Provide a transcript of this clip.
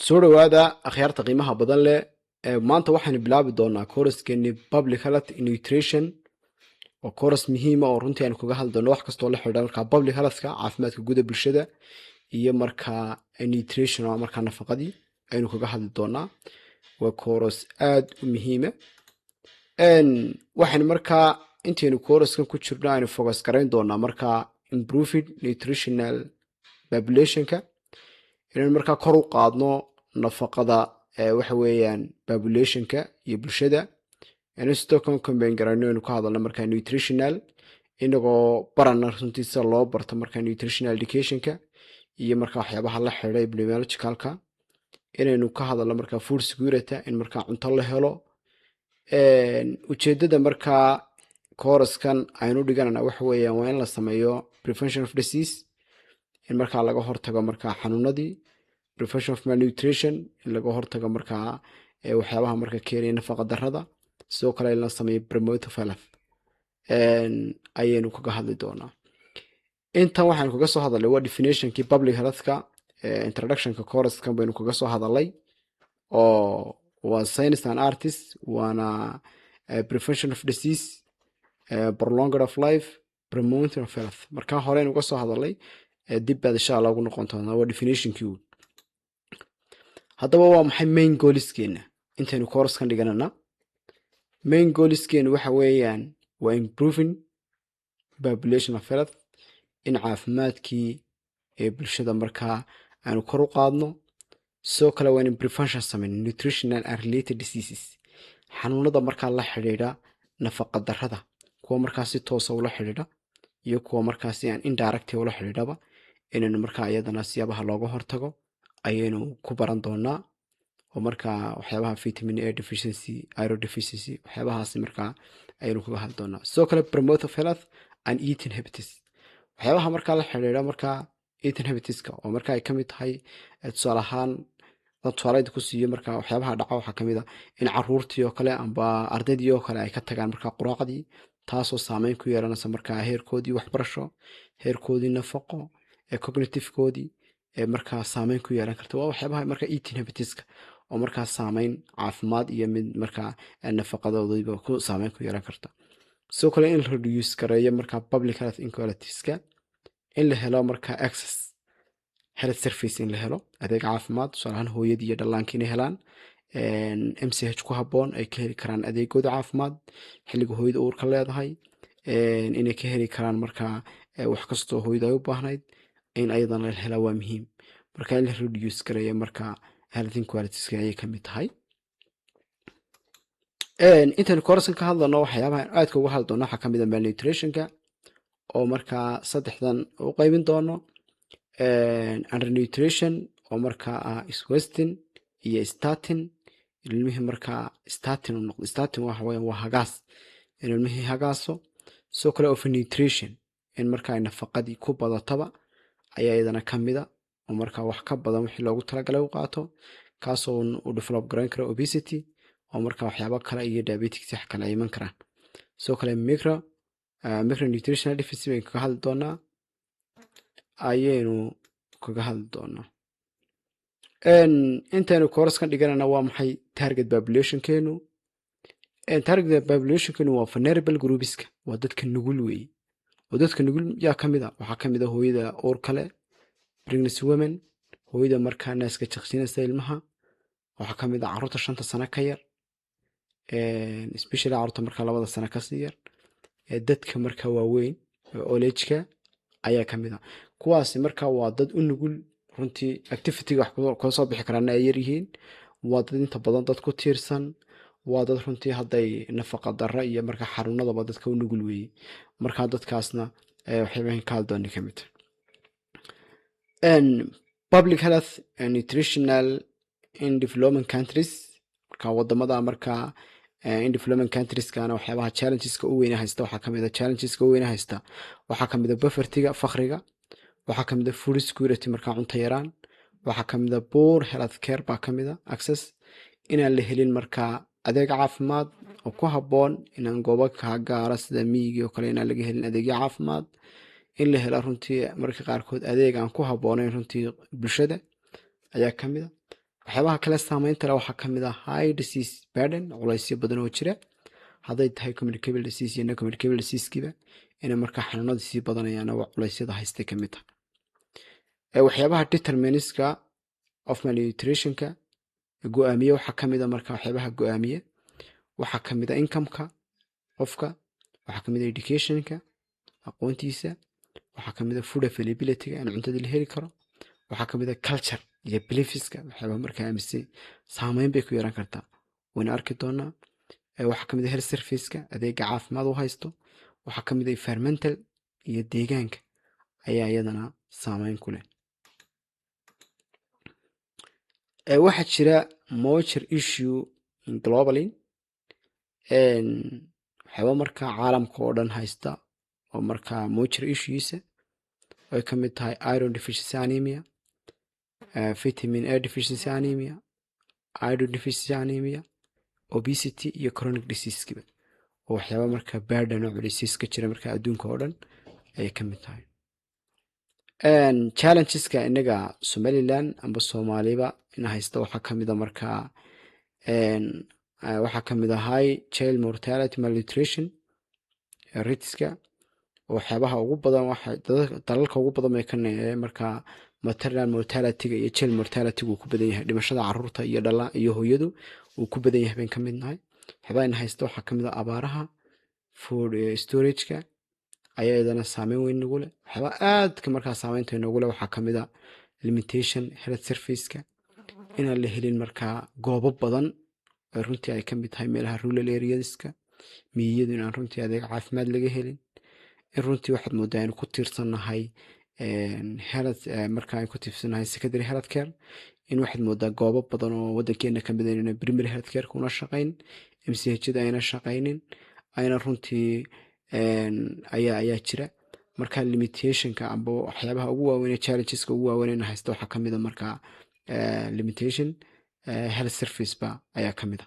soo dhawaada akhyaarta qiimaha badan leh maanta waxaynu bilaabi doonaa kooraskeenii public health nutrition oo kooras muhiima oo runtii aynu kaga hadli doono wax kastoo la xidhiidha markaa public healthka caafimaadka guud ee bulshada iyo markaa nutrition oo markaa nafaqadii aynu kaga hadli doonaa. waa kooras aad u muhiima. waxaynu markaa intaynu kooraskan ku jirno aynu focus garayn doonaa markaa improved nutritional populationka inaynu markaa kor u qaadno nafaqada waxa weeyaan populationka iyo bulshada inaynu sidoo kale combine garayno inaynu ka hadalno markaa nutritional inagoo barana runtiisa loo barto markaa nutritional educationka iyo markaa waxyaabaha la xidhiidha epidemiologicalka inaynu ka hadalno markaa food security in markaa cunto la helo. ujeedada markaa kooraskan aynu dhiganana waxa weeyaan waa in la sameeyo prevention of disease in markaa laga hortago markaa xanuunadii, prevention of malnutrition in laga hortago markaa waxyaabaha markaa keenaya nafaqa darrada, sidoo kale in la sameeyo promote of health ayaynu kaga hadli doonaa. intan waxaanu kaga soo hadalnay waa definitionkii public healthka. introductionka kooraskan baynu kaga soo hadalnay oo waa science and artist, waana prevention of disease, prolonged of life, promotion of health. markaa hore aynu uga soo hadalnay dib baad insha allah ugu noqon doonaa waa definitionkii. haddaba waa maxay main goalskeena intaynu kooraskan dhiganana? main goalskeena waxa weeyaan waa improving population of health, in caafimaadkii ee bulshada markaa aanu kor u qaadno. sidoo kale waa in prevention sameyn nutritional and related diseases, xanuunada markaa la xidhiidha nafaqa darrada, kuwa markaa si toosa ula xidhiidha iyo kuwa markaasi aan indirect ula xidhiidhaba inaynu markaa iyadana siyaabaha looga hortago ayaynu ku baran doonaa. oo markaa waxyaabaha vitamin A deficiency, iron deficiency, waxyaabahaasi markaa ayaynu kaga hadli doonaa. sidoo kale promote of health and eating habits, waxyaabaha markaa la xidhiidha markaa eating habitska oo markaa ay kamid tahay tusaale ahaan tusaaleed ku siiyo markaa waxyaabaha dhaca waxaa kamid a in caruurtii oo kale amba ardaydii oo kale ay ka tagaan markaa quraacdii, taasoo saameyn ku yeelanaysa markaa heerkoodii waxbarasho, heerkoodii nafaqo, cognitivekoodii markaa saameyn ku yeelan karta. waa waxyaabaha markaa eating habitska oo markaa saameyn caafimaad iyo mid markaa nafaqadoodiiba ku saameyn ku yeelan karta. sidoo kale in la reduce gareeyo markaa public health inequalitiska, in la helo markaa access health service, in la helo adeeg caafimaad, tusaalahaan hooyadii iyo dhallaanka inay helaan MCH ku habboon, ay ka heli karaan adeegooda caafimaad xilliga hooyada uurka leedahay, inay ka heli karaan markaa wax kastoo hooyada ay u baahnayd in ayadana la helaa waa muhiim. marka in la reduce gareeyo markaa health inequalitiska ayay kamid tahay. intaynu kooraskan ka hadlano waxyaabaha aadka uga hadli doono waxaa kamid a malnutritionka oo markaa saddexdan u qaybin doono. undernutrition oo markaa ah iswestin iyo statin, ilmihii markaa statin u noqdo. statin waxa weeyaan waa hagaas, in ilmihii hagaaso. sidoo kale overnutrition in markaa ay nafaqadii ku badataba ayaa iyadana kamida oo markaa wax ka badan wixii loogu talagalay u qaato, kaasoo u develop garayn kara obesity oo markaa waxyaaba kale iyo diabetics wax kale ay iman karaan. sidoo kale micronutritional deficiency baynu kaga hadli doonaa ayaynu kaga hadli doonaa. intaynu kooraskan dhiganana waa maxay target populationkeenu? target populationkeenu waa vulnerable groupska, waa dadka nugul weeye. oo dadka nugul yaa kamid a waxaa kamid a hooyada uur kale, pregnancy women, hooyada markaa naaska jaqsinaysa ilmaha, waxaa kamid a caruurta 5 sano ka yar, especially caruurta markaa 2 sano kasii yar, dadka markaa waaweyn olejka ayaa kamid a. kuwaasi markaa waa dad u nugul runtii activityga wax kula soo bixi karaan ay yaryihiin. waa dad inta badan dad ku tiirsan, waa dad runtii hadday nafaqa darra iyo markaa xanuunadaba dadka u nugul weeye. markaa dadkaasna waxyaabahan ka hadli doona kamid public health and nutritional in development countries. markaa wadamada markaa in development countries-kana waxyaabaha challengeska u weyna haysta waxaa kamid a challengeska u weyna haysta waxaa kamid a povertyga, faqriga, waxaa kamid a food security markaa cunto yaraan, waxaa kamid a poor health care baa kamid a access, inaan la helin markaa adeeg caafimaad oo ku habboon, inaan goobo ka gaara sida miyiga oo kale inaan laga helin adeegyo caafimaad, in la helo runtii marka qaarkood adeeg aan ku habboonayn runtii bulshada ayaa kamid a. waxyaabaha kale saameynta leh waxaa kamid ah high disease burden, culaysyo badan oo jira hadday tahay communicable disease iyo non communicable diseasekiiba inay markaa xanuunada sii badanayaan oo culeysyada haystay kamid tahay. waxyaabaha deterministka of malnutritionka go-aamiye waxaa kamid a markaa waxyaabaha go-aamiye waxaa kamid a incomeka qofka, waxaa kamid a educationka aqoontiisa, waxaa kamid a food availabilityga in cuntada la heli karo, waxaa kamid a culture iyo beliefiska waxyaabaha markaa aaminsan saameyn bay ku yeelan kartaa wayna arki doonaa. waxaa kamid a health serviceka adeega caafimaad u haysto, waxaa kamid a environmental iyo deegaanka ayaa iyadana saameyn ku leh. waxaa jira moisture issue globally, waxyaaba markaa caalamka oo dhan haysta oo markaa moisture issuesa ay kamid tahay iron deficiency anemia, vitamin A deficiency anemia, iron deficiency anemia, obesity iyo chronic diseasekiba oo waxyaaba markaa burden oo culeysys ka jira markaa adduunka oo dhan ayay kamid tahay. challengeska inaga Somaliland amba Soomaaliba ina haysta waxaa kamid a markaa waxaa kamid a high child mortality malnutrition rateska waxyaabaha ugu badan dalalka ugu badan bay ka markaa maternal mortalityga iyo child mortalityga uu ku badan yahay, dhimashada caruurta iyo hooyadu uu ku badan yahay bayn ka mid nahay. waxyaabaha ina haysta waxaa kamid a abaaraha, food storageka ayaa iyadana saameyn weyn nagu leh. waxyaaba aadka markaa saameynta noogu leh waxaa kamid a limitation health serviceka inaan la helin markaa goobo badan runtii ay kamid tahay meelaha rural areaska miyiyadu inaan runtii adeeg caafimaad laga helin, in runtii waxaad moodaa in ku tiirsanahay health markaa ay ku tiirsanahay secondary health care, in waxaad moodaa goobo badan oo wadankeena kamid ah in primary health care kuna shaqayn, MCHda ayna shaqaynin, ayna runtii ayaa jira markaa limitationka amba waxyaabaha ugu waaweyn challengeska ugu waaweyn haysta waxaa kamid a markaa limitation health service ba ayaa kamid a.